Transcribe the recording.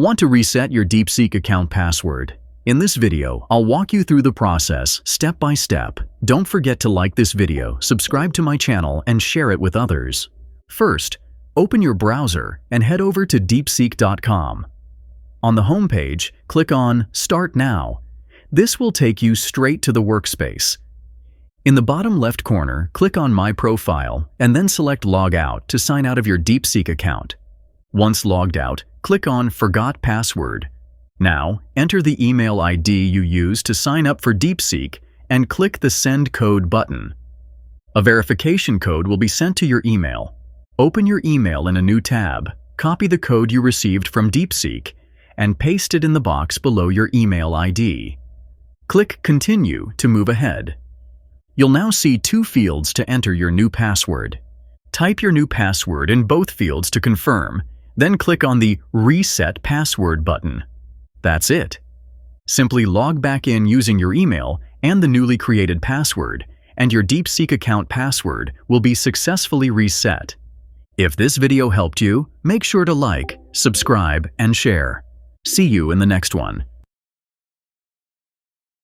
Want to reset your DeepSeek account password? In this video, I'll walk you through the process step by step. Don't forget to like this video, subscribe to my channel, and share it with others. First, open your browser and head over to deepseek.com. On the home page, click on Start Now. This will take you straight to the workspace. In the bottom left corner, click on My Profile and then select Log Out to sign out of your DeepSeek account. Once logged out, click on Forgot Password. Now, enter the email ID you used to sign up for DeepSeek and click the Send Code button. A verification code will be sent to your email. Open your email in a new tab, copy the code you received from DeepSeek, and paste it in the box below your email ID. Click Continue to move ahead. You'll now see two fields to enter your new password. Type your new password in both fields to confirm, then click on the Reset Password button. That's it. Simply log back in using your email and the newly created password, and your DeepSeek account password will be successfully reset. If this video helped you, make sure to like, subscribe, and share. See you in the next one.